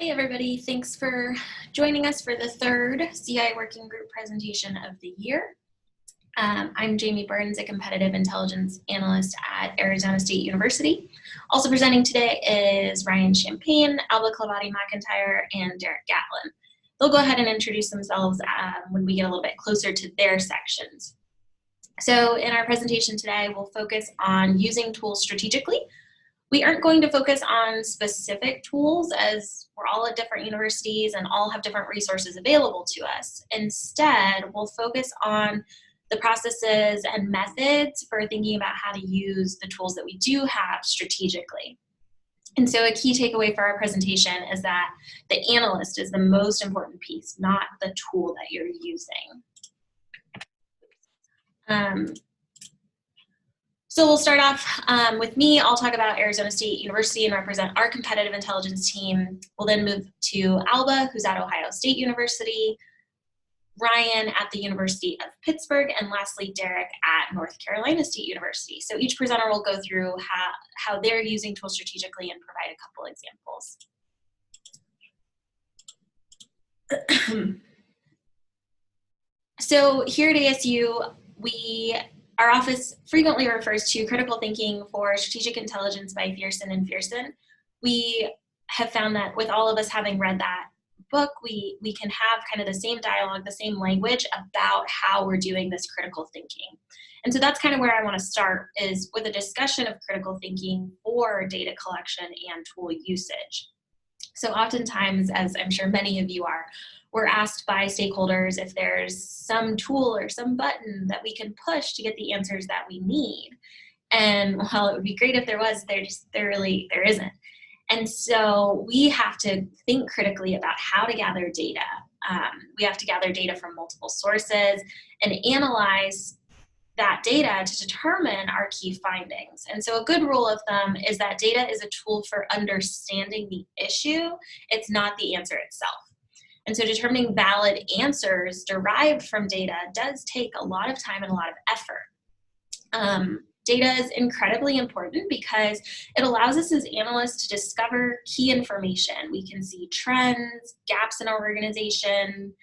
Hey everybody, thanks for joining us for the third CI Working Group presentation of the year. I'm Jamie Burns, a competitive intelligence analyst at Arizona State University. Also presenting today is Ryan Champagne, Alba Clavati-McIntyre, and Derek Gatlin. They'll go ahead and introduce themselves when we get a little bit closer to their sections. So in our presentation today, we'll focus on using tools strategically. We aren't going to focus on specific tools as we're all at different universities and all have different resources available to us. Instead, we'll focus on the processes and methods for thinking about how to use the tools that we do have strategically. And so a key takeaway for our presentation is that the analyst is the most important piece, not the tool that you're using. So we'll start off with me. I'll talk about Arizona State University and represent our competitive intelligence team. We'll then move to Alba, who's at Ohio State University, Ryan at the University of Pittsburgh, and lastly, Derek at North Carolina State University. So each presenter will go through how they're using tools strategically and provide a couple examples. So here at ASU, our office frequently refers to critical thinking for strategic intelligence by Fearson and Fearson. We have found that with all of us having read that book, we can have kind of the same dialogue, the same language about how we're doing this critical thinking. And so that's kind of where I want to start, is with a discussion of critical thinking for data collection and tool usage. So oftentimes, as I'm sure many of you are, we're asked by stakeholders if there's some tool or some button that we can push to get the answers that we need. And while it would be great if there was, there isn't. And so we have to think critically about how to gather data. We have to gather data from multiple sources and analyze that data to determine our key findings. And so a good rule of thumb is that data is a tool for understanding the issue. It's not the answer itself. And so determining valid answers derived from data does take a lot of time and a lot of effort. Data is incredibly important because it allows us as analysts to discover key information. We can see trends, gaps in our organization,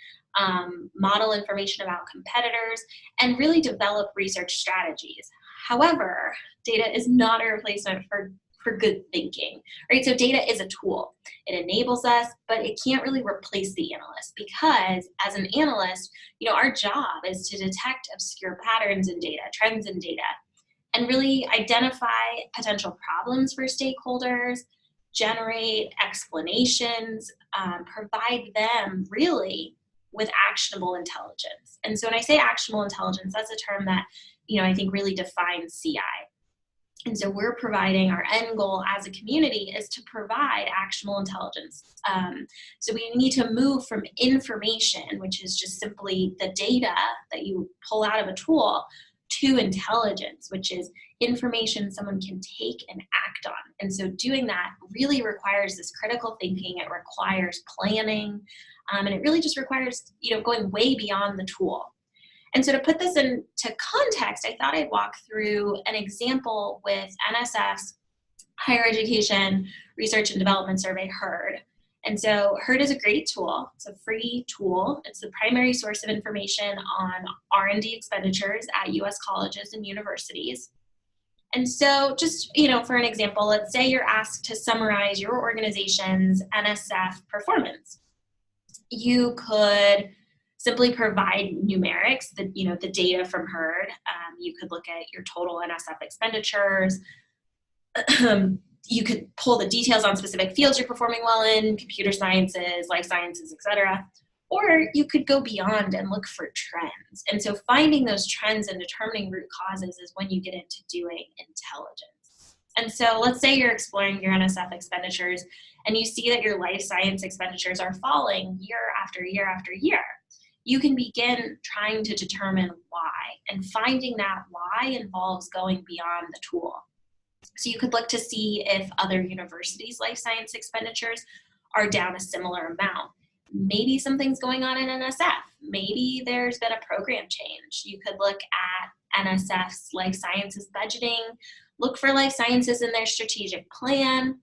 model information about competitors, and really develop research strategies. However, data is not a replacement for good thinking, right? So data is a tool. It enables us, but it can't really replace the analyst, because as an analyst, our job is to detect obscure patterns in data, trends in data, and really identify potential problems for stakeholders, generate explanations, provide them really with actionable intelligence. And so when I say actionable intelligence, that's a term that, I think really defines CI. And so we're providing, our end goal as a community is to provide actionable intelligence. So we need to move from information, which is just simply the data that you pull out of a tool, to intelligence, which is information someone can take and act on. And so doing that really requires this critical thinking. It requires planning, and it really just requires, going way beyond the tool. And so to put this into context, I thought I'd walk through an example with NSF's Higher Education Research and Development Survey, HERD. And so HERD is a great tool. It's a free tool. It's the primary source of information on R&D expenditures at U.S. colleges and universities. And so just, for an example, let's say you're asked to summarize your organization's NSF performance. You could simply provide numerics, the data from HERD. You could look at your total NSF expenditures. You could pull the details on specific fields you're performing well in, computer sciences, life sciences, etc. Or you could go beyond and look for trends. And so finding those trends and determining root causes is when you get into doing intelligence. And so let's say you're exploring your NSF expenditures and you see that your life science expenditures are falling year after year after year. You can begin trying to determine why, and finding that why involves going beyond the tool. So you could look to see if other universities' life science expenditures are down a similar amount. Maybe something's going on in NSF. Maybe there's been a program change. You could look at NSF's life sciences budgeting, look for life sciences in their strategic plan,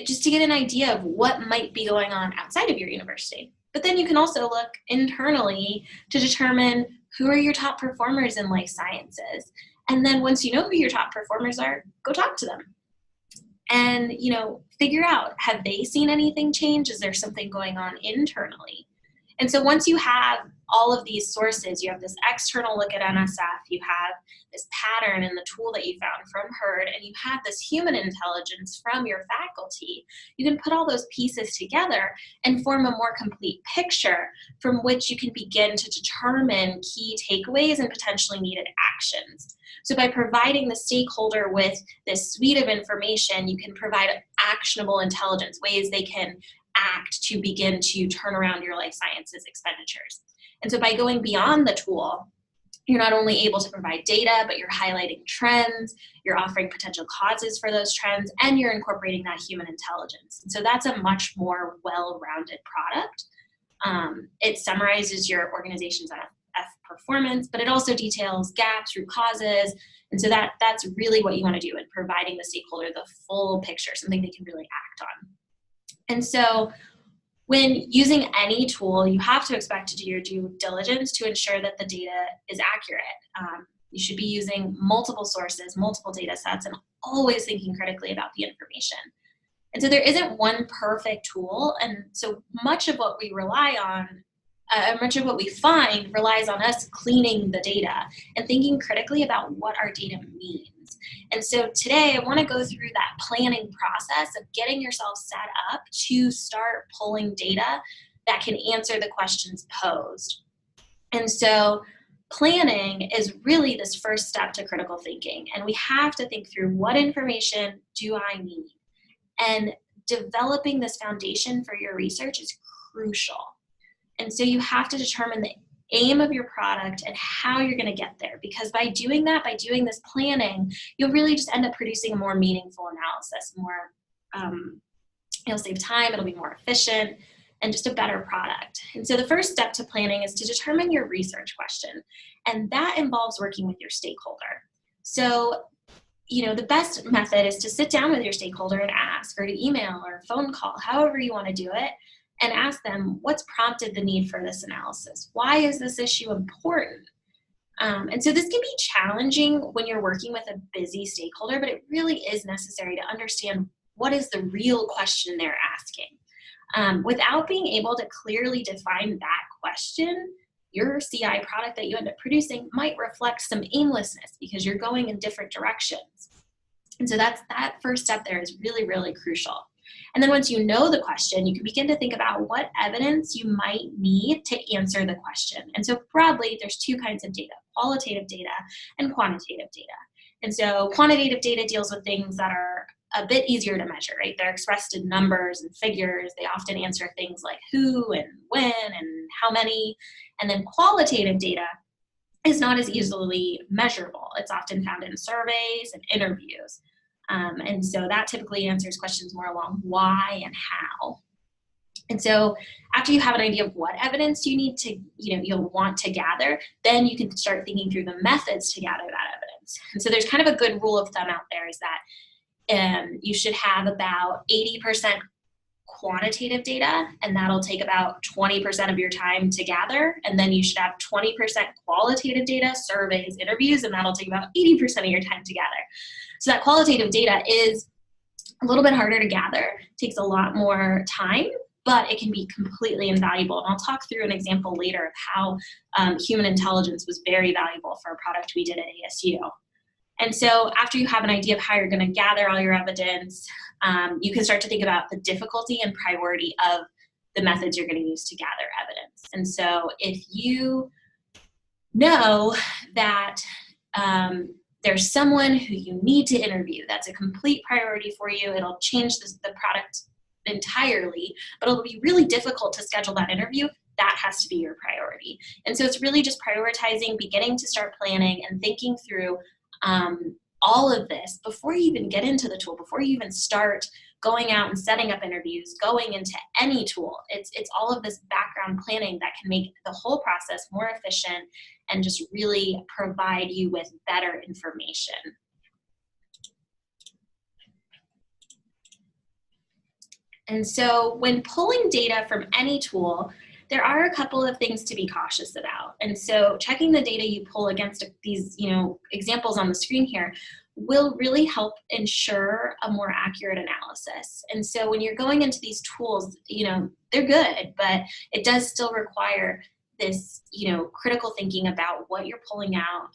just to get an idea of what might be going on outside of your university. But then you can also look internally to determine who are your top performers in life sciences. And then once you know who your top performers are, go talk to them. And, figure out, have they seen anything change? Is there something going on internally? And so once you have all of these sources, you have this external look at NSF, you have this pattern in the tool that you found from HERD, and you have this human intelligence from your faculty, you can put all those pieces together and form a more complete picture from which you can begin to determine key takeaways and potentially needed actions. So by providing the stakeholder with this suite of information, you can provide actionable intelligence, ways they can act to begin to turn around your life sciences expenditures. And so by going beyond the tool, you're not only able to provide data, but you're highlighting trends, you're offering potential causes for those trends, and you're incorporating that human intelligence. And so that's a much more well-rounded product. It summarizes your organization's NSF performance, but it also details gaps, root causes. And so that's really what you want to do in providing the stakeholder the full picture, something they can really act on. And so when using any tool, you have to expect to do your due diligence to ensure that the data is accurate. You should be using multiple sources, multiple data sets, and always thinking critically about the information. And so there isn't one perfect tool, and so much of what we rely on, much of what we find relies on us cleaning the data and thinking critically about what our data means. And so today I want to go through that planning process of getting yourself set up to start pulling data that can answer the questions posed. And so planning is really this first step to critical thinking. And we have to think through, what information do I need? And developing this foundation for your research is crucial. And so you have to determine the aim of your product and how you're going to get there, because by doing that, by doing this planning, you'll really just end up producing a more meaningful analysis, it'll save time, it'll be more efficient, and just a better product. And so the first step to planning is to determine your research question, and that involves working with your stakeholder. So the best method is to sit down with your stakeholder and ask, or to email or phone call, however you want to do it, and ask them, what's prompted the need for this analysis? Why is this issue important? And so this can be challenging when you're working with a busy stakeholder, but it really is necessary to understand what is the real question they're asking. Without being able to clearly define that question, your CI product that you end up producing might reflect some aimlessness because you're going in different directions. And so that first step there is really, really crucial. And then once you know the question, you can begin to think about what evidence you might need to answer the question. And so broadly, there's two kinds of data: qualitative data and quantitative data. And so quantitative data deals with things that are a bit easier to measure, right? They're expressed in numbers and figures. They often answer things like who and when and how many. And then qualitative data is not as easily measurable. It's often found in surveys and interviews. And so that typically answers questions more along why and how. And so after you have an idea of what evidence you need to, you'll want to gather, then you can start thinking through the methods to gather that evidence. And so there's kind of a good rule of thumb out there, is that you should have about 80% quantitative data, and that'll take about 20% of your time to gather. And then you should have 20% qualitative data, surveys, interviews, and that'll take about 80% of your time to gather. So that qualitative data is a little bit harder to gather, takes a lot more time, but it can be completely invaluable. And I'll talk through an example later of how human intelligence was very valuable for a product we did at ASU. And so after you have an idea of how you're going to gather all your evidence, you can start to think about the difficulty and priority of the methods you're going to use to gather evidence. And so if you know that there's someone who you need to interview, that's a complete priority for you, it'll change the product entirely, but it'll be really difficult to schedule that interview, that has to be your priority. And so it's really just prioritizing, beginning to start planning and thinking through all of this before you even get into the tool, before you even start going out and setting up interviews, going into any tool. It's all of this background planning that can make the whole process more efficient and just really provide you with better information. And so when pulling data from any tool, there are a couple of things to be cautious about. And so checking the data you pull against these, examples on the screen here will really help ensure a more accurate analysis. And so when you're going into these tools, they're good, but it does still require this, critical thinking about what you're pulling out,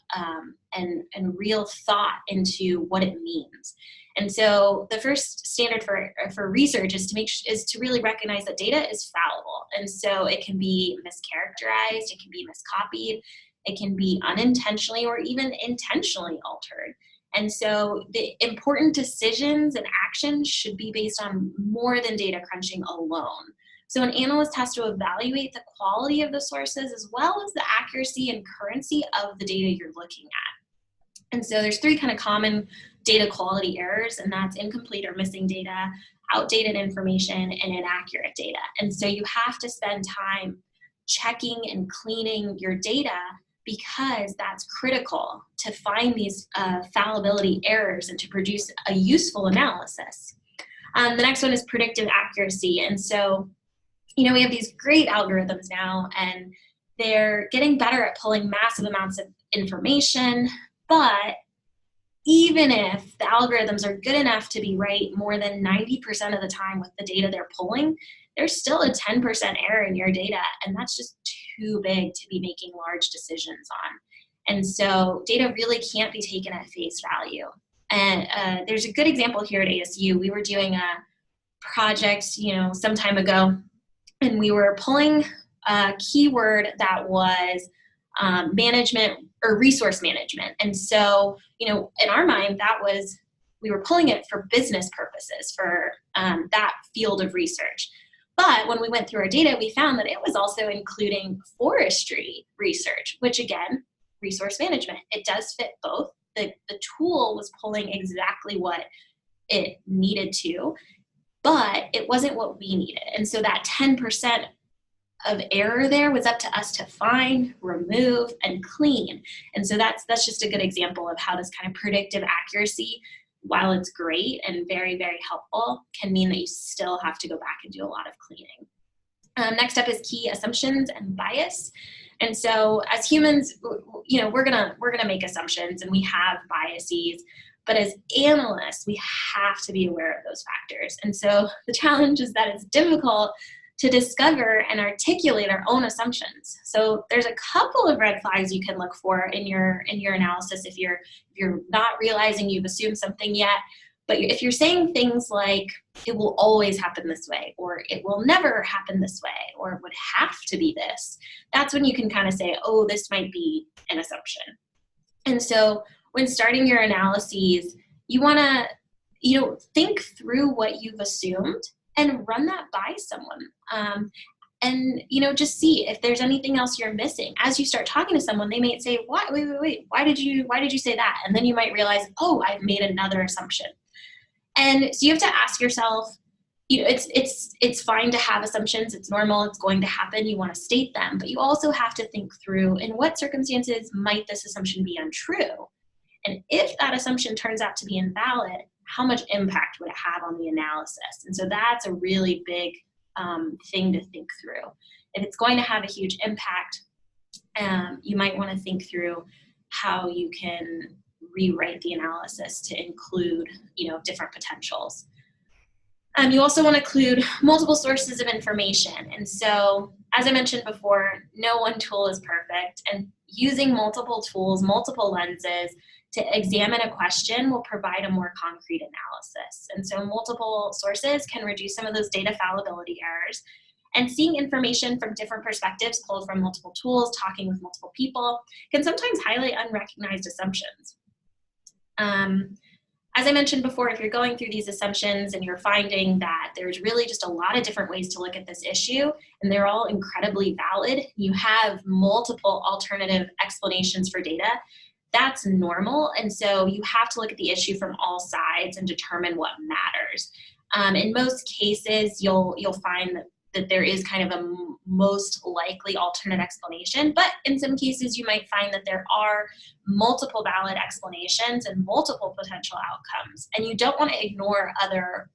and real thought into what it means. And so the first standard for research is to really recognize that data is fallible. And so it can be mischaracterized, it can be miscopied, it can be unintentionally or even intentionally altered. And so the important decisions and actions should be based on more than data crunching alone. So an analyst has to evaluate the quality of the sources as well as the accuracy and currency of the data you're looking at. And so there's 3 kind of common data quality errors, and that's incomplete or missing data, outdated information, and inaccurate data. And so you have to spend time checking and cleaning your data because that's critical to find these fallibility errors and to produce a useful analysis. The next one is predictive accuracy. And so, we have these great algorithms now, and they're getting better at pulling massive amounts of information, but even if the algorithms are good enough to be right more than 90% of the time with the data they're pulling, there's still a 10% error in your data, and that's just too big to be making large decisions on. And so data really can't be taken at face value. And there's a good example here at ASU. We were doing a project, some time ago, and we were pulling a keyword that was management or resource management. And so, in our mind, we were pulling it for business purposes for that field of research. But when we went through our data, we found that it was also including forestry research, which again, resource management. It does fit both. The tool was pulling exactly what it needed to, but it wasn't what we needed. And so that 10% of error there was up to us to find, remove, and clean. And so that's just a good example of how this kind of predictive accuracy, while it's great and very, very helpful, can mean that you still have to go back and do a lot of cleaning. Next up is key assumptions and bias. And so as humans, we're gonna make assumptions and we have biases, but as analysts, we have to be aware of those factors. And so the challenge is that it's difficult to discover and articulate our own assumptions. So there's a couple of red flags you can look for in your analysis if you're not realizing you've assumed something yet. But if you're saying things like, it will always happen this way, or it will never happen this way, or it would have to be this, that's when you can kind of say, oh, this might be an assumption. And so when starting your analyses, you want to think through what you've assumed and run that by someone. And just see if there's anything else you're missing. As you start talking to someone, they may say, "What? Wait, why did you say that?" And then you might realize, oh, I've made another assumption. And so you have to ask yourself, it's fine to have assumptions, it's normal, it's going to happen, you want to state them, but you also have to think through, in what circumstances might this assumption be untrue? And if that assumption turns out to be invalid, how much impact would it have on the analysis? And so that's a really big thing to think through. If it's going to have a huge impact, you might want to think through how you can rewrite the analysis to include, different potentials. You also want to include multiple sources of information. And so, as I mentioned before, no one tool is perfect, and using multiple tools, multiple lenses to examine a question will provide a more concrete analysis. And so multiple sources can reduce some of those data fallibility errors. And seeing information from different perspectives pulled from multiple tools, talking with multiple people, can sometimes highlight unrecognized assumptions. As I mentioned before, if you're going through these assumptions and you're finding that there's really just a lot of different ways to look at this issue, and they're all incredibly valid, you have multiple alternative explanations for data, that's normal. And so you have to look at the issue from all sides and determine what matters. In most cases, you'll find that there is kind of a most likely alternate explanation, but in some cases you might find that there are multiple valid explanations and multiple potential outcomes, and you don't want to ignore other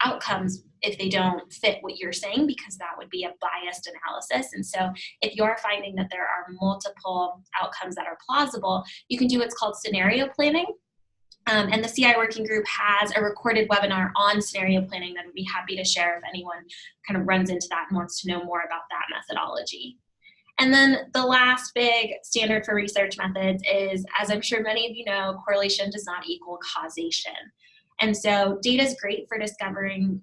outcomes if they don't fit what you're saying, because that would be a biased analysis. And so if you're finding that there are multiple outcomes that are plausible, you can do what's called scenario planning. And the CI working group has a recorded webinar on scenario planning that I'd be happy to share if anyone kind of runs into that and wants to know more about that methodology. And then the last big standard for research methods is, as I'm sure many of you know, correlation does not equal causation. And so data is great for discovering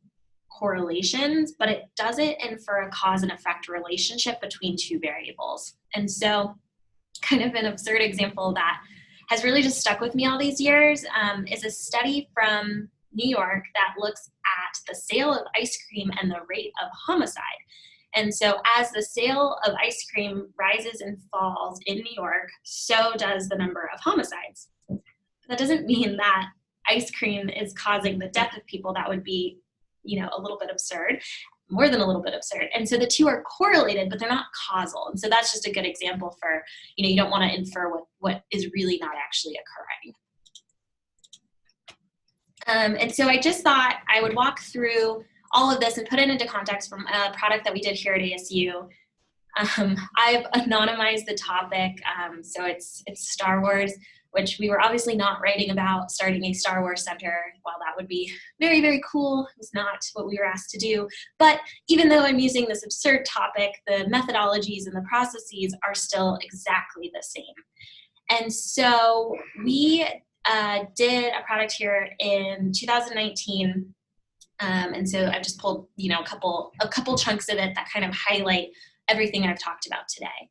correlations, but it doesn't infer a cause and effect relationship between two variables. And so kind of an absurd example that has really just stuck with me all these years is a study from New York that looks at the sale of ice cream and the rate of homicide. And so as the sale of ice cream rises and falls in New York, so does the number of homicides. That doesn't mean that ice cream is causing the death of people. That would be, you know, a little bit absurd, more than a little bit absurd. And so the two are correlated, but they're not causal. And so that's just a good example for, you know, you don't want to infer what is really not actually occurring. And so I just thought I would walk through all of this and put it into context from a product that we did here at ASU. I've anonymized the topic, so it's Star Wars, which we were obviously not writing about starting a Star Wars center. While that would be very, very cool, it was not what we were asked to do. But even though I'm using this absurd topic, the methodologies and the processes are still exactly the same. And so we did a product here in 2019. And so I've just pulled, you know, a couple chunks of it that kind of highlight everything I've talked about today.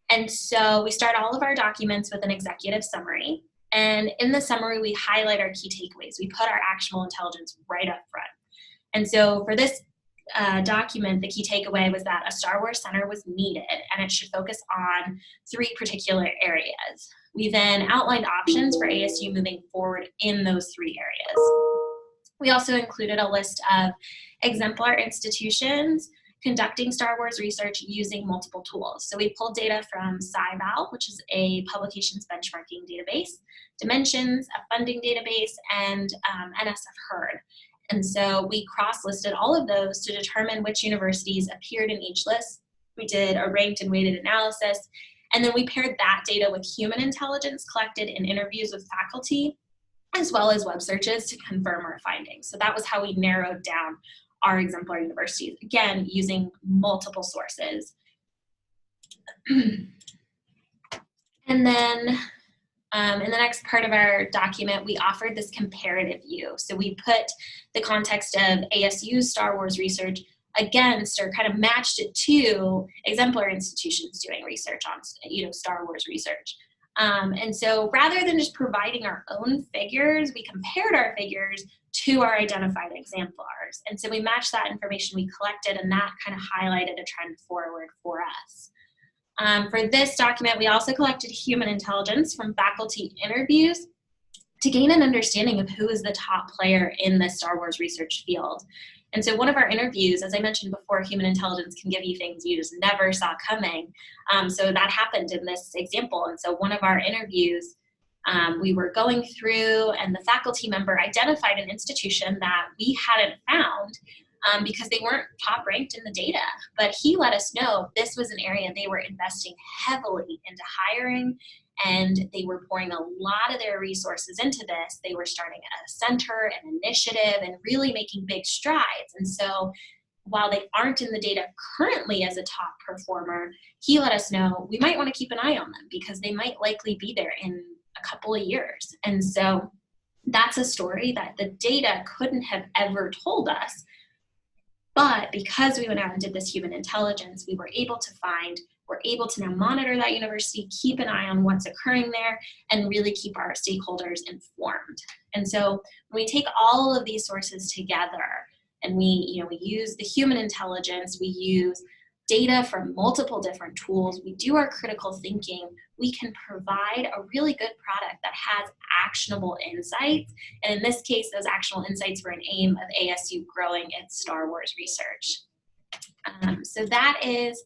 And so we start all of our documents with an executive summary. And in the summary, we highlight our key takeaways. We put our actionable intelligence right up front. And so for this document, the key takeaway was that a Star Wars center was needed, and it should focus on 3 particular areas. We then outlined options for ASU moving forward in those 3 areas. We also included a list of exemplar institutions conducting Star Wars research using multiple tools. So we pulled data from SciVal, which is a publications benchmarking database, Dimensions, a funding database, and NSF-HERD. And so we cross-listed all of those to determine which universities appeared in each list. We did a ranked and weighted analysis, and then we paired that data with human intelligence collected in interviews with faculty, as well as web searches to confirm our findings. So that was how we narrowed down our exemplar universities, again, using multiple sources. And then in the next part of our document, we offered this comparative view. So we put the context of ASU's Star Wars research against, or kind of matched it to, exemplar institutions doing research on, you know, Star Wars research. And so rather than just providing our own figures, we compared our figures to our identified exemplars. And so we matched that information we collected, and that kind of highlighted a trend forward for us. For this document, we also collected human intelligence from faculty interviews to gain an understanding of who is the top player in the Star Wars research field. And so one of our interviews, as I mentioned before, human intelligence can give you things you just never saw coming. So that happened in this example. And so one of our interviews, we were going through, and the faculty member identified an institution that we hadn't found because they weren't top ranked in the data. But he let us know this was an area they were investing heavily into hiring, and they were pouring a lot of their resources into this. They were starting a center, an initiative, and really making big strides. And so while they aren't in the data currently as a top performer, he let us know we might want to keep an eye on them because they might likely be there in a couple of years. And so that's a story that the data couldn't have ever told us. But because we went out and did this human intelligence, we were able to find, we're able to now monitor that university, keep an eye on what's occurring there, and really keep our stakeholders informed. And so when we take all of these sources together, and we use the human intelligence, we use data from multiple different tools, we do our critical thinking, we can provide a really good product that has actionable insights. And in this case, those actionable insights were an aim of ASU growing its Star Wars research. So that is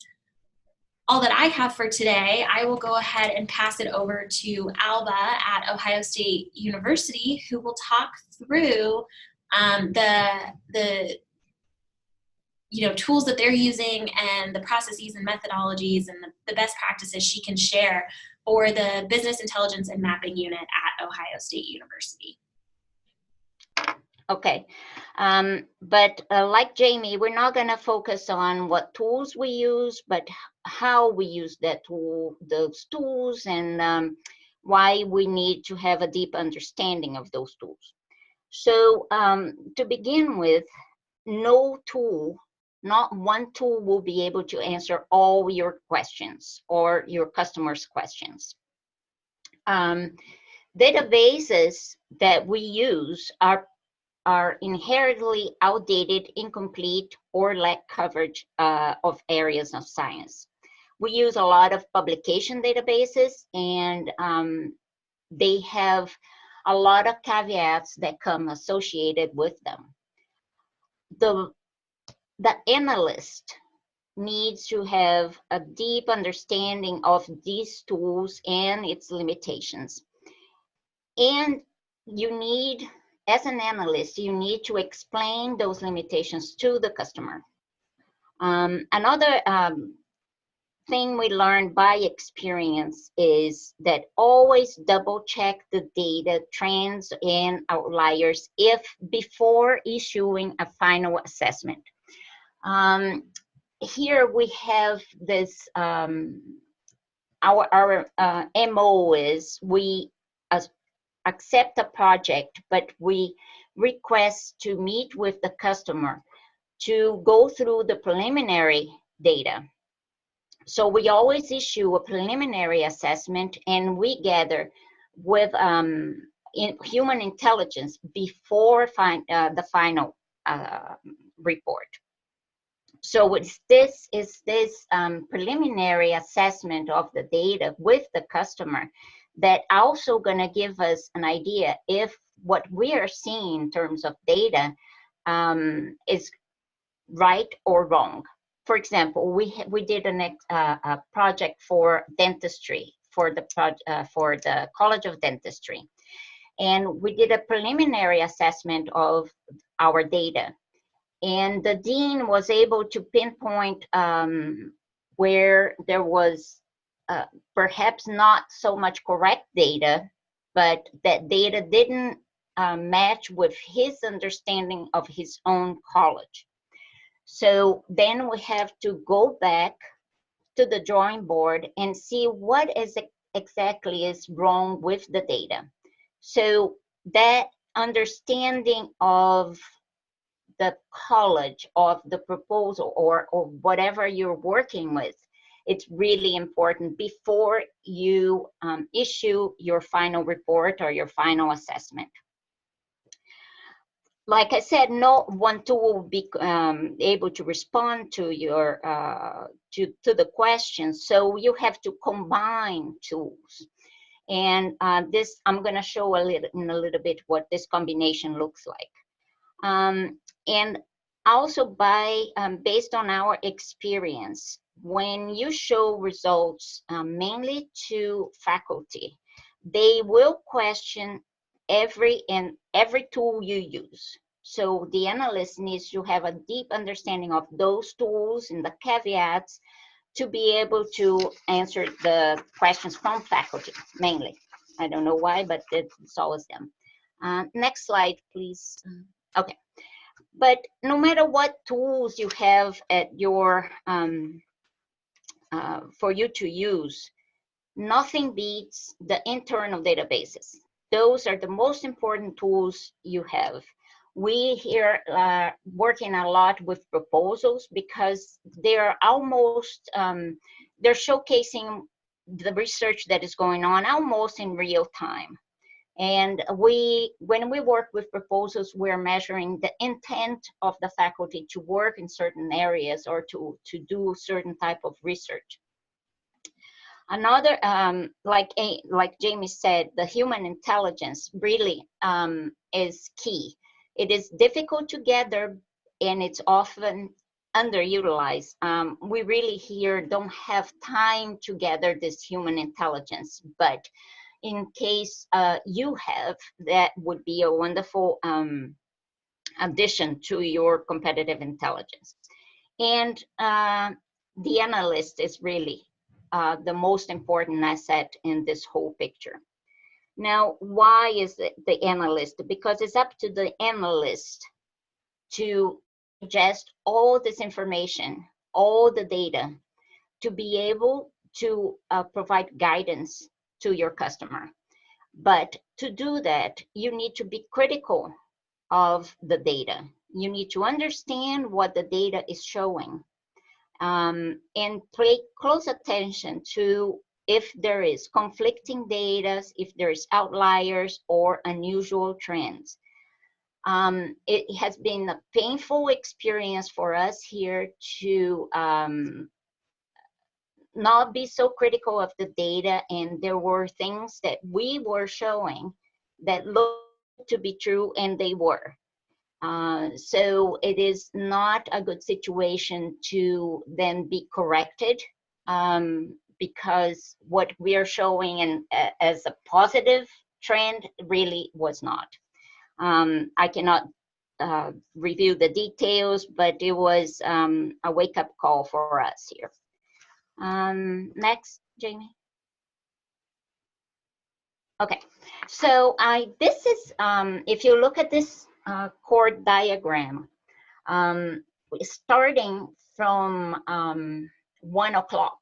all that I have for today. I will go ahead and pass it over to Alba at Ohio State University, who will talk through the tools that they're using and the processes and methodologies and the best practices she can share for the Business Intelligence and Mapping Unit at Ohio State University. Okay, but like Jamie, we're not going to focus on what tools we use, but how we use those tools, and why we need to have a deep understanding of those tools. So to begin with, no tool, not one tool will be able to answer all your questions or your customers' questions. Databases that we use are inherently outdated, incomplete, or lack coverage of areas of science. We use a lot of publication databases, and they have a lot of caveats that come associated with them. The analyst needs to have a deep understanding of these tools and its limitations. And you need, as an analyst, you need to explain those limitations to the customer. Another thing we learned by experience is that always double check the data, trends, and outliers before issuing a final assessment. Here we have this, our MO is we accept a project, but we request to meet with the customer to go through the preliminary data. So we always issue a preliminary assessment, and we gather with human intelligence before the final report. So it's this preliminary assessment of the data with the customer that also going to give us an idea if what we are seeing in terms of data is right or wrong. For example, we did a project for dentistry for the College of Dentistry, and we did a preliminary assessment of our data. And the dean was able to pinpoint where there was perhaps not so much correct data, but that data didn't match with his understanding of his own college. So then we have to go back to the drawing board and see what exactly is wrong with the data. So that understanding of the college, of the proposal, or whatever you're working with, it's really important before you issue your final report or your final assessment. Like I said, no one tool will be able to respond to your to the questions, so you have to combine tools. And this, I'm going to show in a little bit what this combination looks like. And also based on our experience, when you show results mainly to faculty, they will question every tool you use. So the analyst needs to have a deep understanding of those tools and the caveats to be able to answer the questions from faculty, mainly. I don't know why, but it's always them. Next slide, please. Okay. But no matter what tools you have at your for you to use, nothing beats the internal databases. Those are the most important tools you have. We here are working a lot with proposals because they're almost they're showcasing the research that is going on almost in real time. And when we work with proposals, we're measuring the intent of the faculty to work in certain areas or to do certain type of research. Another, like Jamie said, the human intelligence really is key. It is difficult to gather, and it's often underutilized. We really here don't have time to gather this human intelligence, but in case you have, that would be a wonderful addition to your competitive intelligence. And the analyst is really the most important asset in this whole picture. Now, why is it the analyst? Because it's up to the analyst to ingest all this information, all the data, to be able to provide guidance to your customer. But to do that, you need to be critical of the data. You need to understand what the data is showing, and pay close attention to if there is conflicting data, if there is outliers or unusual trends. It has been a painful experience for us here to not be so critical of the data, and there were things that we were showing that looked to be true, and they were. So it is not a good situation to then be corrected, because what we are showing as a positive trend really was not. I cannot review the details, but it was a wake-up call for us here. Next, Jamie. Okay, so this is, if you look at this chord diagram, starting from 1 o'clock,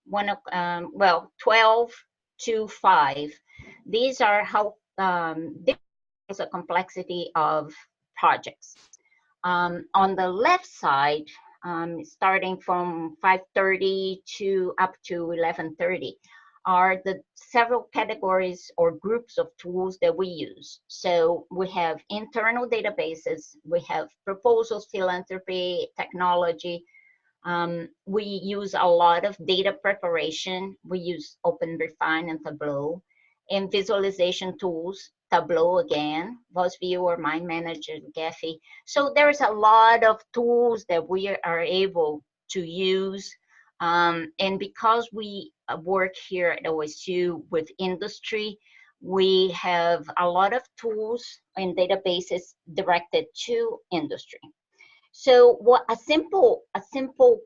well, 12 to 5, these are how the complexity of projects. On the left side, starting from 5:30 to up to 11:30, are the several categories or groups of tools that we use. So we have internal databases, we have proposals, philanthropy, technology. We use a lot of data preparation. We use OpenRefine and Tableau, and visualization tools, Tableau again, VozView or Mind Manager, Gephi. So there's a lot of tools that we are able to use. And because we work here at OSU with industry, we have a lot of tools and databases directed to industry. So what a simple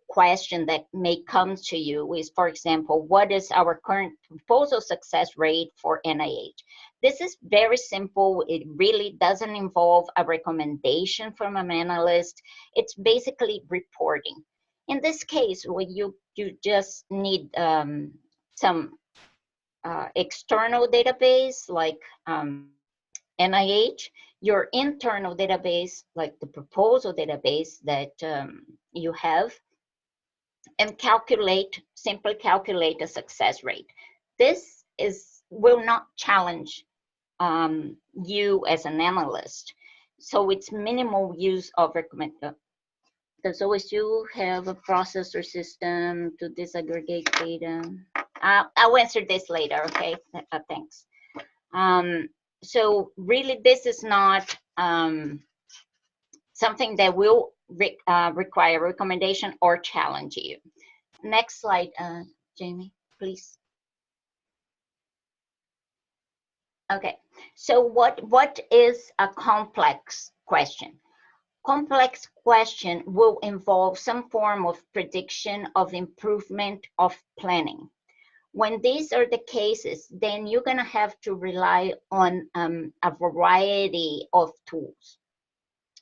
question that may come to you is, for example, what is our current proposal success rate for NIH? This is very simple. It really doesn't involve a recommendation from an analyst. It's basically reporting. In this case, what you just need some external database like NIH, your internal database, like the proposal database that you have, and simply calculate a success rate. This will not challenge you as an analyst. So it's minimal use of recommendation. Does OSU have a processor system to disaggregate data? I'll answer this later, okay? Thanks. So really, this is not something that will require recommendation or challenge you. Next slide, Jamie, please. Okay, so what is a complex question? Complex question will involve some form of prediction of improvement of planning. When these are the cases, then you're going to have to rely on a variety of tools.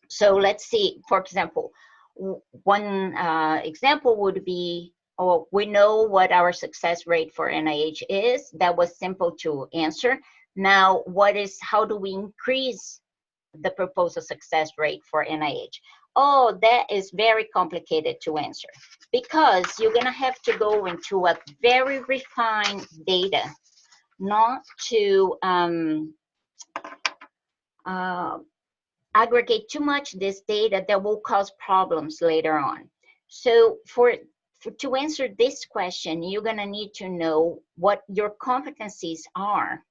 So let's see, for example, one example would be, we know what our success rate for NIH is. That was simple to answer. Now, how do we increase the proposal success rate for NIH? Oh, that is very complicated to answer, because you're going to have to go into a very refined data, not to aggregate too much this data that will cause problems later on. So to answer this question, you're going to need to know what your competencies are,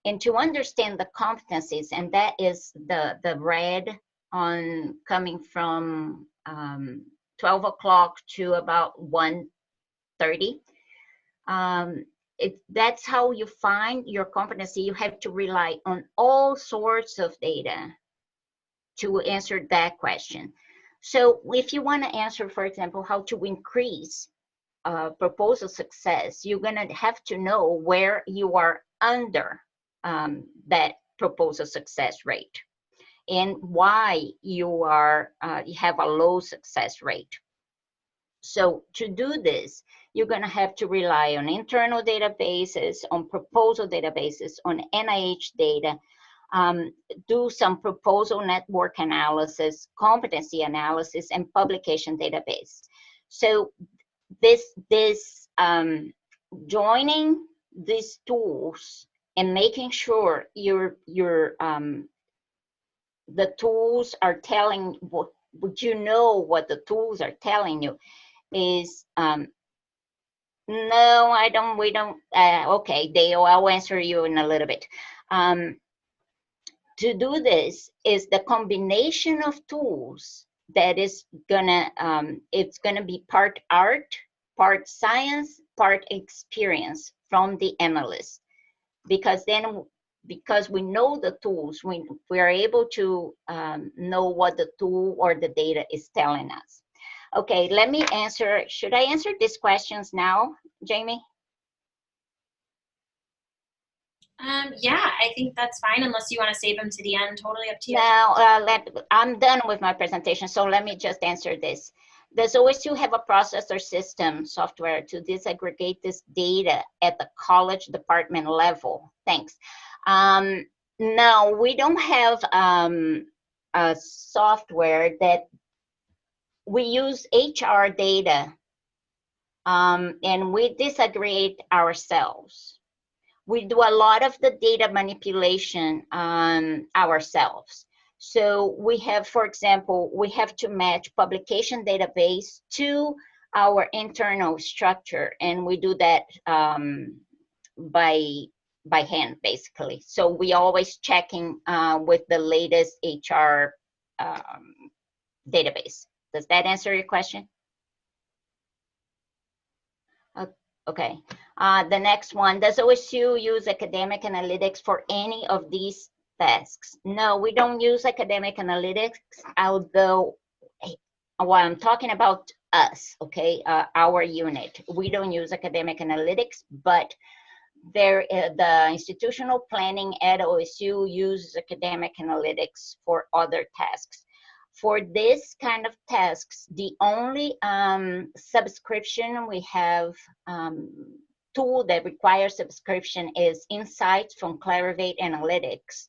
and to understand the competencies, and that is the red on coming from 12 o'clock to about 1:30. That's how you find your competency. You have to rely on all sorts of data to answer that question. So if you want to answer, for example, how to increase proposal success, you're going to have to know where you are under that proposal success rate and why you have a low success rate. So to do this, you're going to have to rely on internal databases, on proposal databases, on NIH data, do some proposal network analysis, competency analysis, and publication database. So this joining these tools and making sure the tools are telling what you know what the tools are telling you is no, I don't, we don't, okay, Dale, I'll answer you in a little bit. To do this is the combination of tools that is gonna, it's gonna be part art, part science, part experience from the analyst. Because then, because we know the tools, we are able to know what the tool or the data is telling us. Okay, let me answer. Should I answer these questions now, Jamie? Yeah, I think that's fine, unless you want to save them to the end. Totally up to you. Now, I'm done with my presentation, so let me just answer this. Does OSU have a processor system software to disaggregate this data at the college department level? Thanks. No, we don't have a software that we use HR data and we disaggregate ourselves. We do a lot of the data manipulation ourselves. So we have, for example, we have to match publication database to our internal structure, and we do that by hand, basically. So we always checking with the latest HR database. Does that answer your question? Okay. The next one, does OSU use academic analytics for any of these tasks? No, we don't use academic analytics, although while I'm talking about us, okay, our unit, we don't use academic analytics, but the institutional planning at OSU uses academic analytics for other tasks. For this kind of tasks, the only subscription we have tool that requires subscription is Insights from Clarivate Analytics.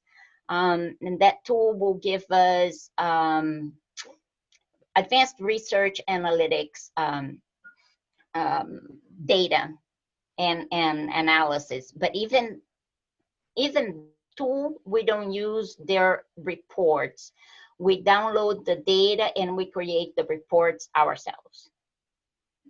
And that tool will give us advanced research analytics data and analysis. But even tool, we don't use their reports. We download the data and we create the reports ourselves.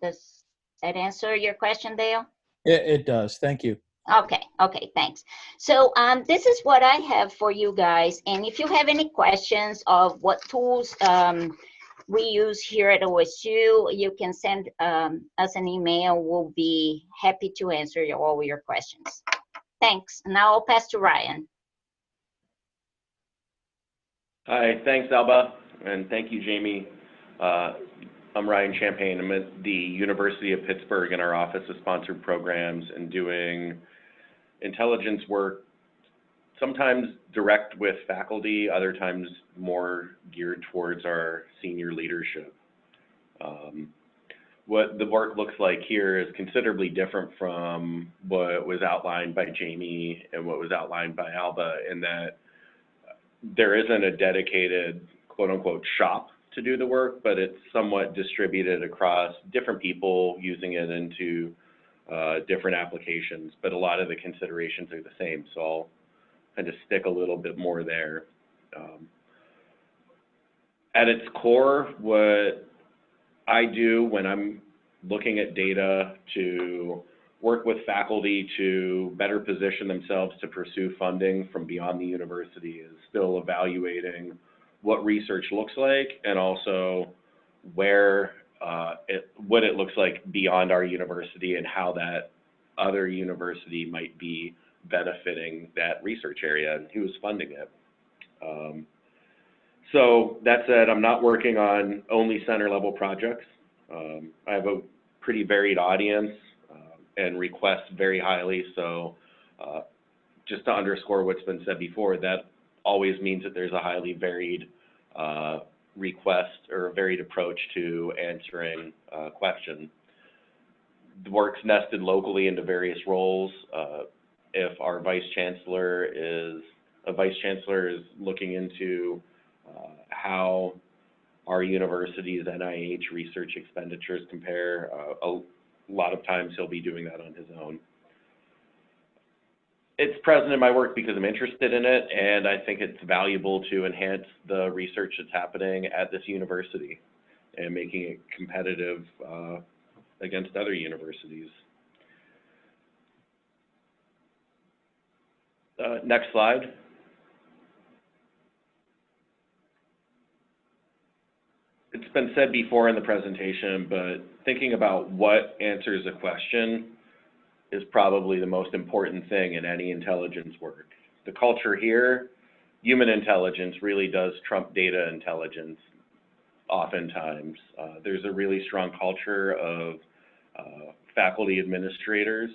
Does that answer your question, Dale? It does. Thank you. Okay, thanks. So this is what I have for you guys. And if you have any questions of what tools we use here at OSU, you can send us an email. We'll be happy to answer all your questions. Thanks. Now I'll pass to Ryan. Hi, thanks, Alba, and thank you, Jamie. I'm Ryan Champagne. I'm at the University of Pittsburgh in our Office of Sponsored Programs and doing intelligence work, sometimes direct with faculty, other times more geared towards our senior leadership. What the work looks like here is considerably different from what was outlined by Jamie and what was outlined by Alba, in that there isn't a dedicated quote-unquote shop to do the work, but it's somewhat distributed across different people using it into different applications, but a lot of the considerations are the same, so I'll kind of stick a little bit more there. At its core, what I do when I'm looking at data to work with faculty to better position themselves to pursue funding from beyond the university is still evaluating what research looks like, and also where what it looks like beyond our university and how that other university might be benefiting that research area and who is funding it. So that said, I'm not working on only center level projects. I have a pretty varied audience and request very highly. So just to underscore what's been said before, that always means that there's a highly varied request or a varied approach to answering a question. The work's nested locally into various roles. If our vice chancellor is looking into how our university's NIH research expenditures compare, a lot of times he'll be doing that on his own. It's present in my work because I'm interested in it, and I think it's valuable to enhance the research that's happening at this university and making it competitive against other universities. Next slide. It's been said before in the presentation, but thinking about what answers a question is probably the most important thing in any intelligence work. The culture here, human intelligence really does trump data intelligence oftentimes. There's a really strong culture of faculty administrators,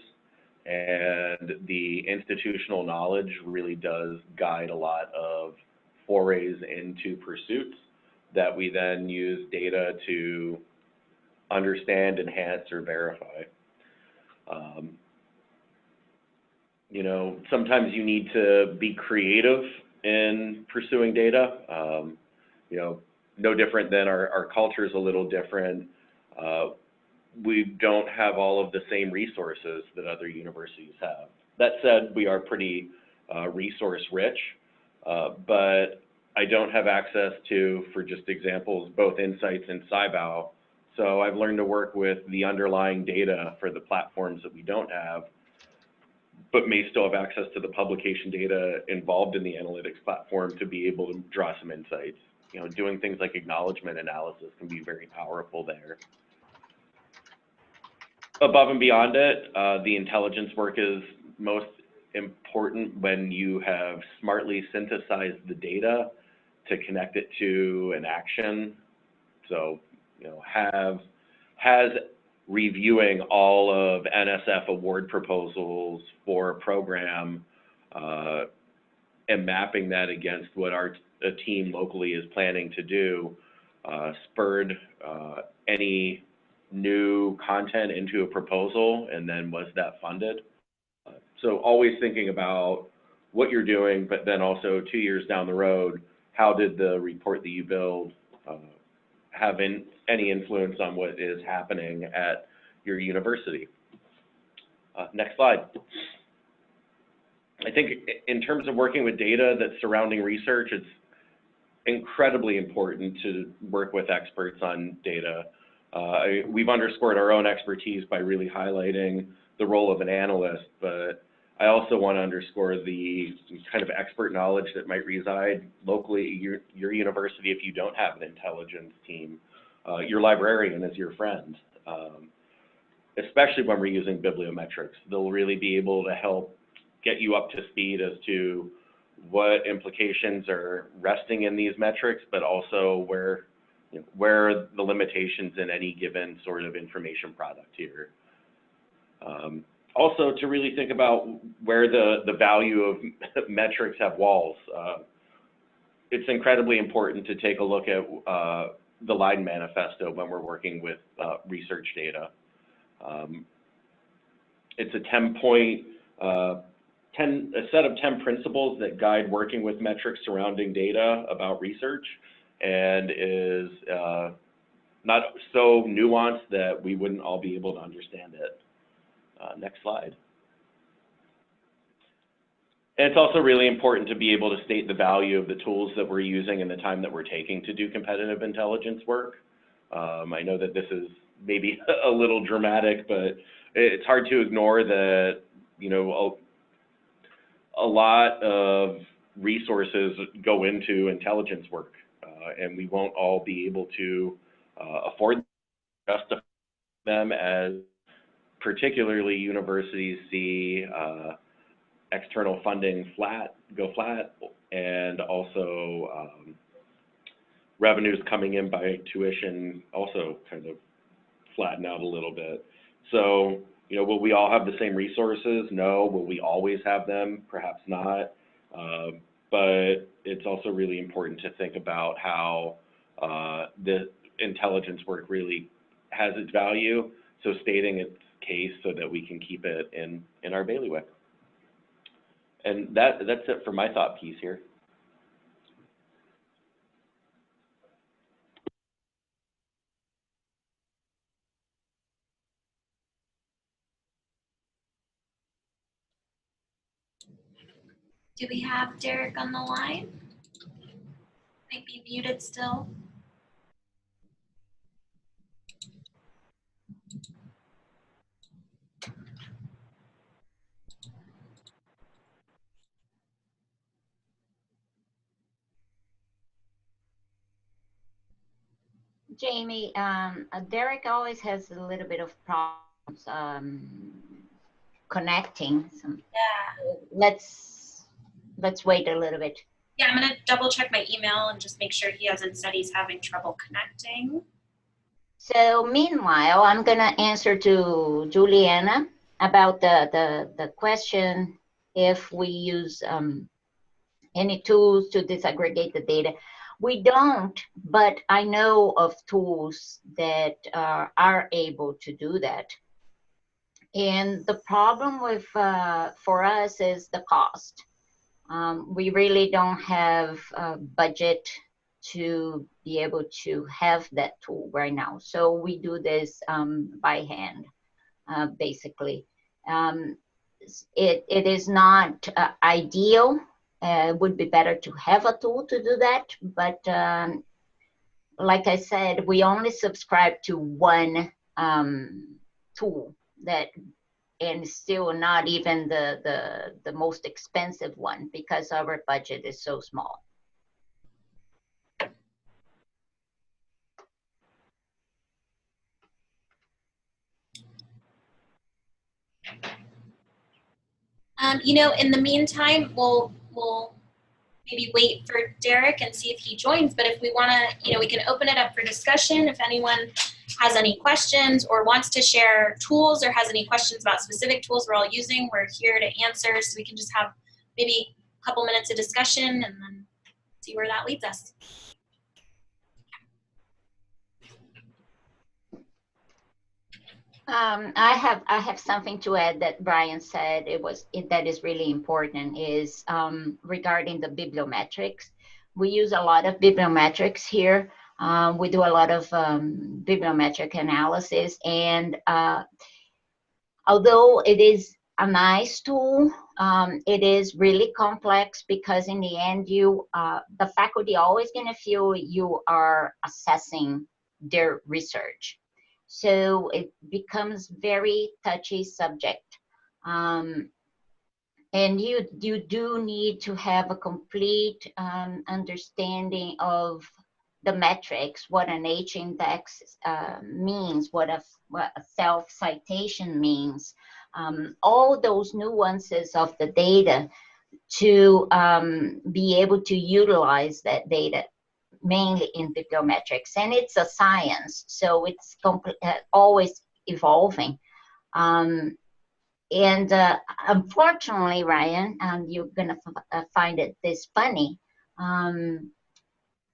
and the institutional knowledge really does guide a lot of forays into pursuits that we then use data to understand, enhance, or verify. You know, sometimes you need to be creative in pursuing data. You know, no different than our culture is a little different. We don't have all of the same resources that other universities have. That said, we are pretty resource rich, but I don't have access to, for just examples, both Insights and SciBow. So I've learned to work with the underlying data for the platforms that we don't have, but may still have access to the publication data involved in the analytics platform to be able to draw some insights. You know, doing things like acknowledgement analysis can be very powerful there. Above and beyond it, the intelligence work is most important when you have smartly synthesized the data to connect it to an action. So, you know, has reviewing all of NSF award proposals for a program and mapping that against what a team locally is planning to do spurred any new content into a proposal, and then was that funded? So always thinking about what you're doing, but then also 2 years down the road, how did the report that you build have any influence on what is happening at your university? Next slide. I think in terms of working with data that's surrounding research, it's incredibly important to work with experts on data. We've underscored our own expertise by really highlighting the role of an analyst, but I also want to underscore the kind of expert knowledge that might reside locally at your university if you don't have an intelligence team. Your librarian is your friend, especially when we're using bibliometrics. They'll really be able to help get you up to speed as to what implications are resting in these metrics, but also where are the limitations in any given sort of information product here. Also, to really think about where the value of metrics have walls. It's incredibly important to take a look at the Leiden Manifesto when we're working with research data. It's a 10-point, a set of 10 principles that guide working with metrics surrounding data about research, and is not so nuanced that we wouldn't all be able to understand it. Next slide. And it's also really important to be able to state the value of the tools that we're using and the time that we're taking to do competitive intelligence work. I know that this is maybe a little dramatic, but it's hard to ignore that, you know, a lot of resources go into intelligence work, and we won't all be able to afford to justify them, as particularly universities see external funding go flat, and also revenues coming in by tuition also kind of flatten out a little bit. So, you know, will we all have the same resources? No. Will we always have them? Perhaps not. But it's also really important to think about how the intelligence work really has its value. So stating its case so that we can keep it in our bailiwick. And that's it for my thought piece here. Do we have Derek on the line? Might be muted still. Jamie, Derek always has a little bit of problems connecting. Yeah. Let's wait a little bit. Yeah, I'm gonna double check my email and just make sure he hasn't said he's having trouble connecting. So meanwhile, I'm gonna answer to Juliana about the question if we use any tools to disaggregate the data. We don't, but I know of tools that are able to do that. And the problem with for us is the cost. We really don't have a budget to be able to have that tool right now. So we do this by hand, basically. It is not ideal. It would be better to have a tool to do that. But like I said, we only subscribe to one tool that, and still not even the most expensive one because our budget is so small. You know, in the meantime, we'll maybe wait for Derek and see if he joins. But if we want to, you know, we can open it up for discussion. If anyone has any questions or wants to share tools or has any questions about specific tools we're all using, we're here to answer. So we can just have maybe a couple minutes of discussion and then see where that leads us. I have something to add that Brian said. That is really important is regarding the bibliometrics. We use a lot of bibliometrics here. We do a lot of bibliometric analysis, and although it is a nice tool, it is really complex because in the end, the faculty always gonna feel you are assessing their research. So it becomes very touchy subject. And you do need to have a complete understanding of the metrics, what an H-index means, what a self-citation means, all those nuances of the data to be able to utilize that data mainly in bibliometrics. And it's a science, so it's always evolving. And unfortunately, Ryan, you're gonna find this funny,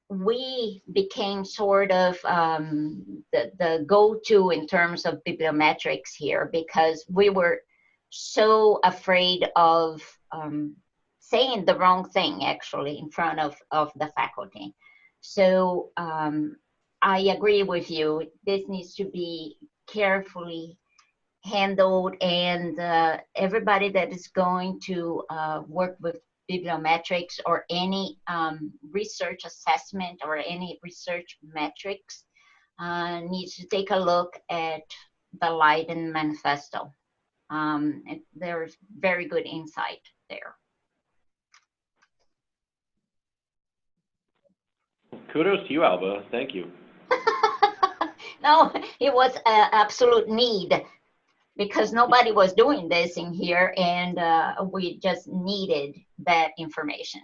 we became sort of the go-to in terms of bibliometrics here because we were so afraid of saying the wrong thing actually in front of the faculty. So I agree with you. This needs to be carefully handled, and everybody that is going to work with bibliometrics or any research assessment or any research metrics needs to take a look at the Leiden Manifesto. There's very good insight there. Kudos to you, Alba. Thank you. No, it was an absolute need because nobody was doing this in here, and we just needed that information.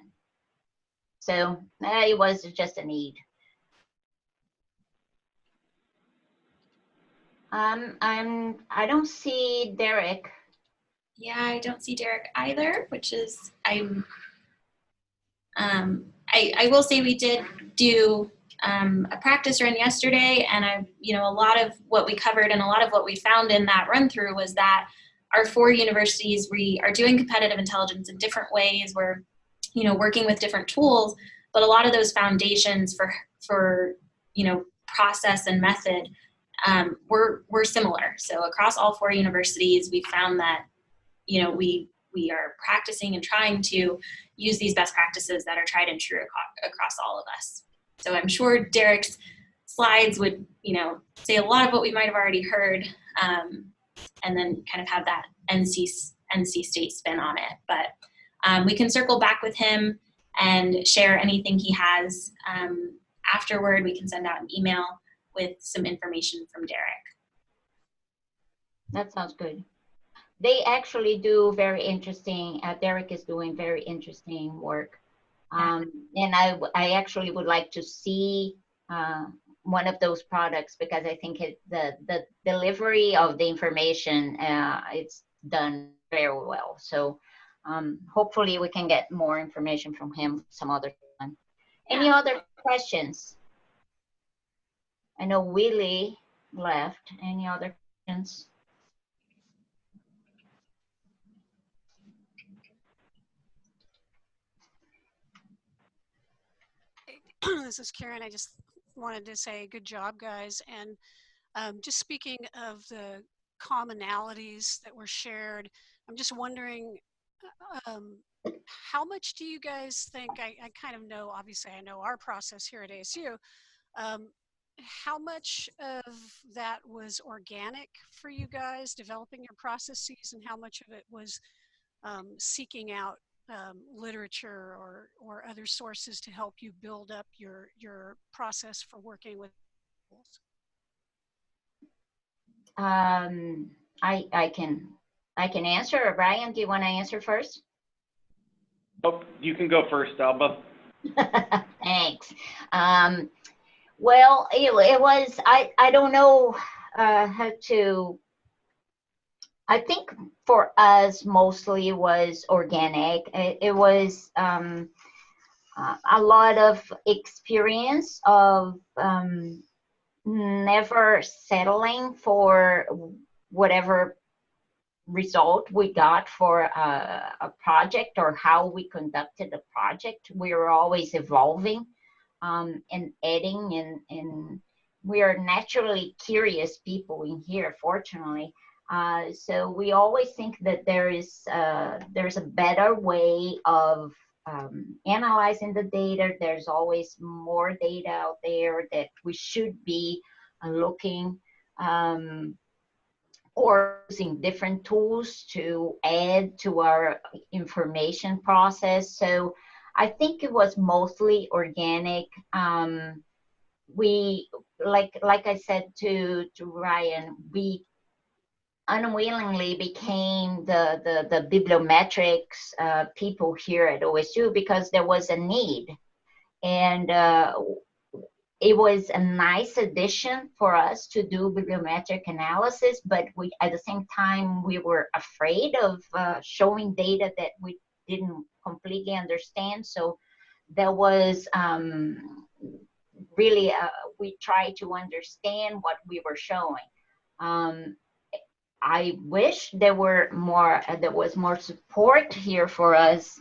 So it was just a need. I don't see Derek. Yeah, I don't see Derek either, which is I will say we did do a practice run yesterday, and a lot of what we covered and a lot of what we found in that run through was that our 4 universities, we are doing competitive intelligence in different ways. We're, working with different tools, but a lot of those foundations for process and method were similar. So across all 4 universities, we found that we are practicing and trying to use these best practices that are tried and true across all of us. So I'm sure Derek's slides would, say a lot of what we might have already heard, and then kind of have that NC State spin on it. But we can circle back with him and share anything he has. Afterward, we can send out an email with some information from Derek. That sounds good. They actually do very interesting, Derek is doing very interesting work. And I actually would like to see one of those products, because I think the delivery of the information, it's done very well. So hopefully we can get more information from him some other time. Any other questions? I know Willie left. Any other questions? This is Karen. I just wanted to say good job, guys. And just speaking of the commonalities that were shared, I'm just wondering, how much do you guys think, I kind of know, obviously I know our process here at ASU, how much of that was organic for you guys, developing your processes, and how much of it was seeking out literature or other sources to help you build up your process for working with tools? I can answer. Brian, do you want to answer first? Oh, you can go first, Alba. Thanks. Well, it was, I don't know how to, I think for us mostly was organic. It was a lot of experience of never settling for whatever result we got for a project or how we conducted the project. We were always evolving and adding, and we are naturally curious people in here, fortunately. So we always think that there's a better way of analyzing the data. There's always more data out there that we should be looking or using different tools to add to our information process. So I think it was mostly organic. We, like I said to Ryan, we unwillingly became the bibliometrics people here at OSU because there was a need. And it was a nice addition for us to do bibliometric analysis, but we, at the same time, we were afraid of showing data that we didn't completely understand. So there was really, we tried to understand what we were showing. I wish there was more support here for us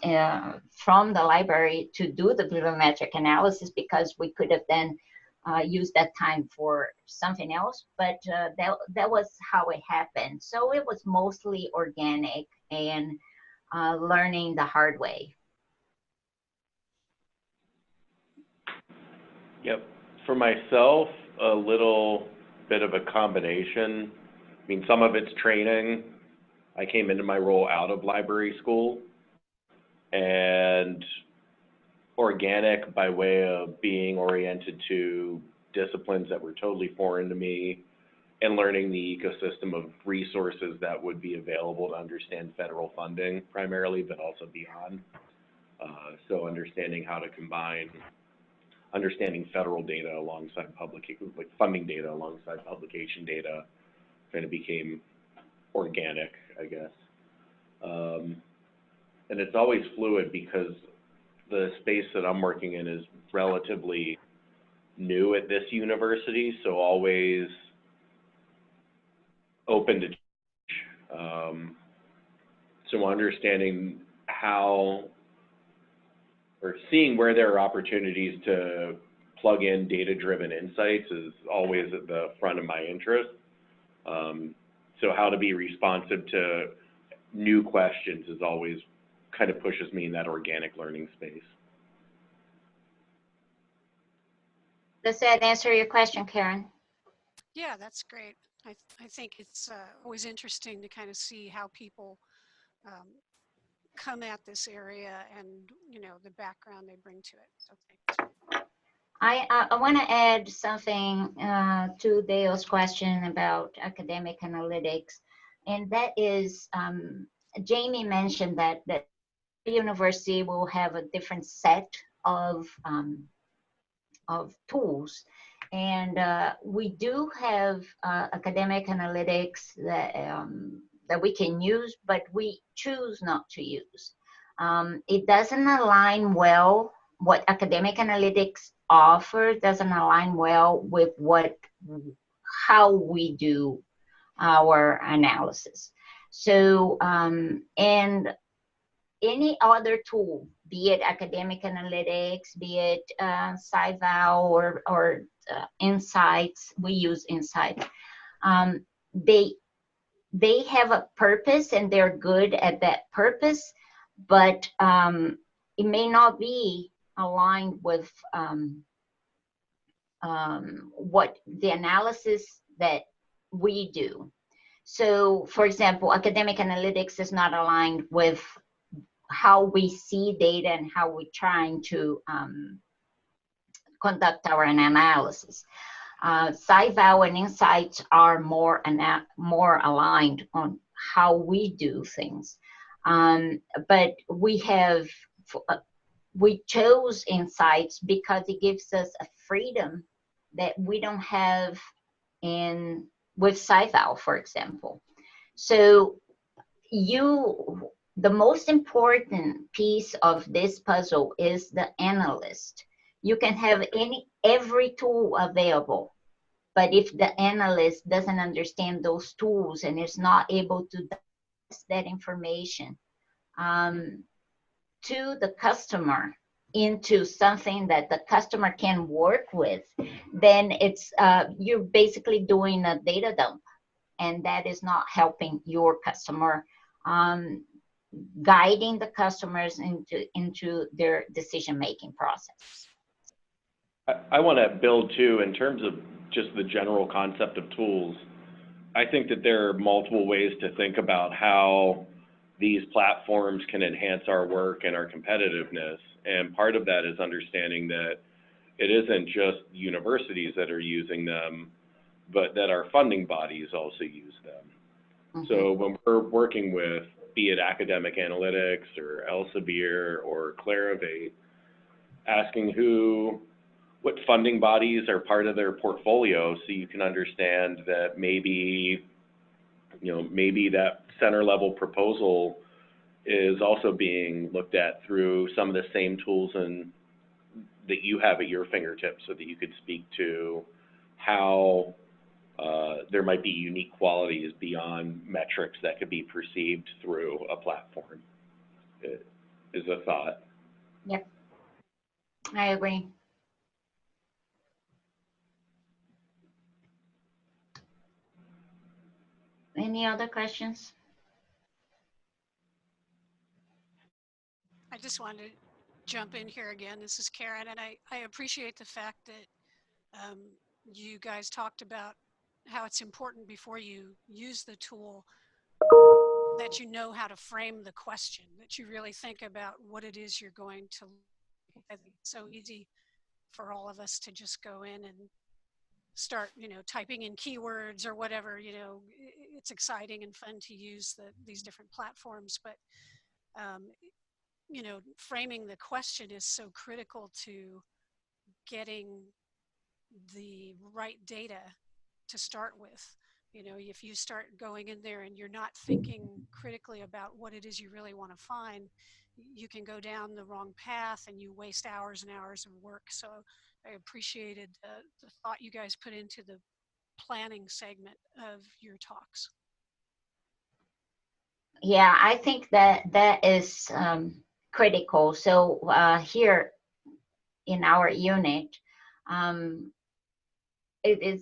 from the library to do the bibliometric analysis, because we could have then used that time for something else. But that was how it happened. So it was mostly organic and learning the hard way. Yep. For myself, a little bit of a combination. I mean, some of it's training. I came into my role out of library school, and organic by way of being oriented to disciplines that were totally foreign to me, and learning the ecosystem of resources that would be available to understand federal funding primarily, but also beyond. So understanding how to combine understanding federal data alongside like funding data alongside publication data, kind of became organic, I guess. And it's always fluid because the space that I'm working in is relatively new at this university, so always open to change. So understanding how, or seeing where there are opportunities to plug in data-driven insights is always at the front of my interest. So how to be responsive to new questions is always kind of pushes me in that organic learning space. Does that answer your question, Karen? Yeah, that's great. I think it's always interesting to kind of see how people come at this area and, you know, the background they bring to it. So thanks. I want to add something to Dale's question about academic analytics, and that is, Jamie mentioned that the university will have a different set of tools, and we do have academic analytics that we can use, but we choose not to use. It doesn't align well. What academic analytics offer doesn't align well with how we do our analysis. So, and any other tool, be it academic analytics, be it SciVal or Insights, we use Insights. They have a purpose and they're good at that purpose, but it may not be aligned with what the analysis that we do. So, for example, academic analytics is not aligned with how we see data and how we're trying to conduct our analysis. SciVal and Insights are more aligned on how we do things. But we chose Insights because it gives us a freedom that we don't have with SciVal, for example. So the most important piece of this puzzle is the analyst. You can have every tool available, but if the analyst doesn't understand those tools and is not able to digest that information to the customer into something that the customer can work with, then you're basically doing a data dump, and that is not helping your customer, guiding the customers into their decision-making process. I want to build too, in terms of just the general concept of tools. I think that there are multiple ways to think about how these platforms can enhance our work and our competitiveness. And part of that is understanding that it isn't just universities that are using them, but that our funding bodies also use them. Mm-hmm. So when we're working with, be it academic analytics or Elsevier or Clarivate, asking what funding bodies are part of their portfolio, so you can understand that maybe that center level proposal is also being looked at through some of the same tools that you have at your fingertips, so that you could speak to how there might be unique qualities beyond metrics that could be perceived through a platform. It is a thought. Yep, I agree. Any other questions? I just wanted to jump in here again. This is Karen, and I appreciate the fact that you guys talked about how it's important before you use the tool that you know how to frame the question, that you really think about what it is you're going to. It's so easy for all of us to just go in and start, typing in keywords or whatever. It's exciting and fun to use these different platforms, but framing the question is so critical to getting the right data to start with, You know, if you start going in there and you're not thinking critically about what it is you really want to find, you can go down the wrong path and you waste hours and hours of work. So I appreciated the thought you guys put into the planning segment of your talks. Yeah, I think that that is critical. So here in our unit, it is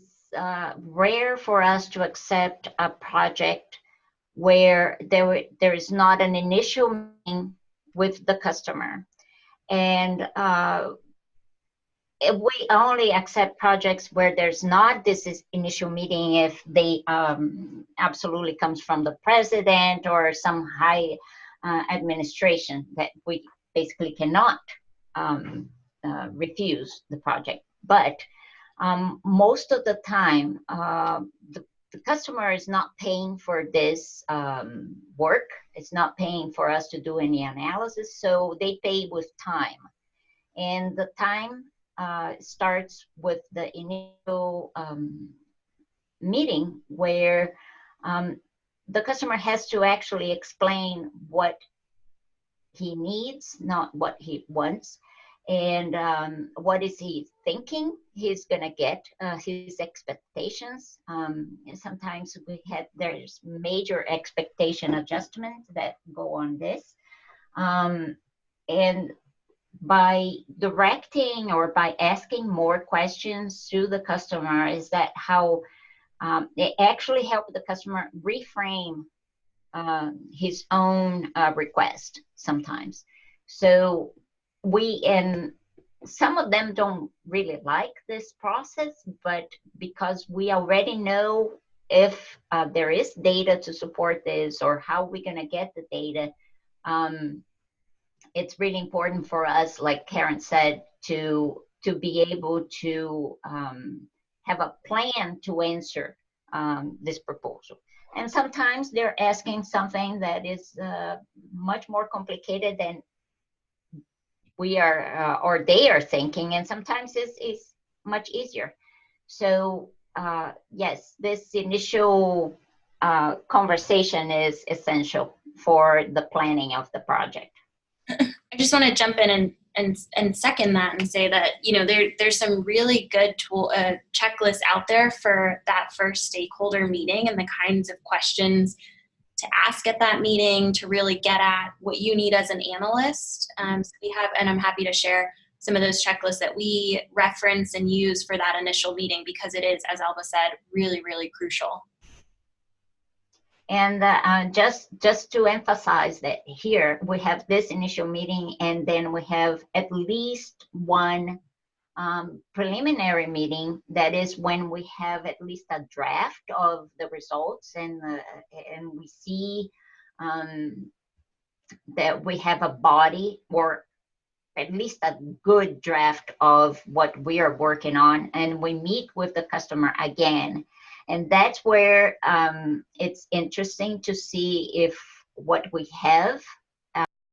rare for us to accept a project where there is not an initial meeting with the customer. And we only accept projects where there's not this initial meeting if they absolutely comes from the president or some high administration that we basically cannot refuse the project. But most of the time, the customer is not paying for this work. It's not paying for us to do any analysis, so they pay with time. And the time starts with the initial meeting where the customer has to actually explain what he needs, not what he wants, and what is he thinking he's gonna get, his expectations. And sometimes there's major expectation adjustments that go on this. And by directing or by asking more questions to the customer, is that how it actually help the customer reframe his own request sometimes. So and some of them don't really like this process, but because we already know if there is data to support this or how we're going to get the data, it's really important for us, like Karen said, to be able to have a plan to answer this proposal. And sometimes they're asking something that is much more complicated than we are or they are thinking, and sometimes it's much easier. So yes, this initial conversation is essential for the planning of the project. I just want to jump in and second that and say that, you know, there's some really good checklists out there for that first stakeholder meeting and the kinds of questions to ask at that meeting to really get at what you need as an analyst. So we have, and I'm happy to share some of those checklists that we reference and use for that initial meeting, because it is, as Alba said, really, really crucial. And just to emphasize that here we have this initial meeting, and then we have at least one preliminary meeting. That is when we have at least a draft of the results, and we see that we have a body or at least a good draft of what we are working on, and we meet with the customer again. And that's where it's interesting to see if what we have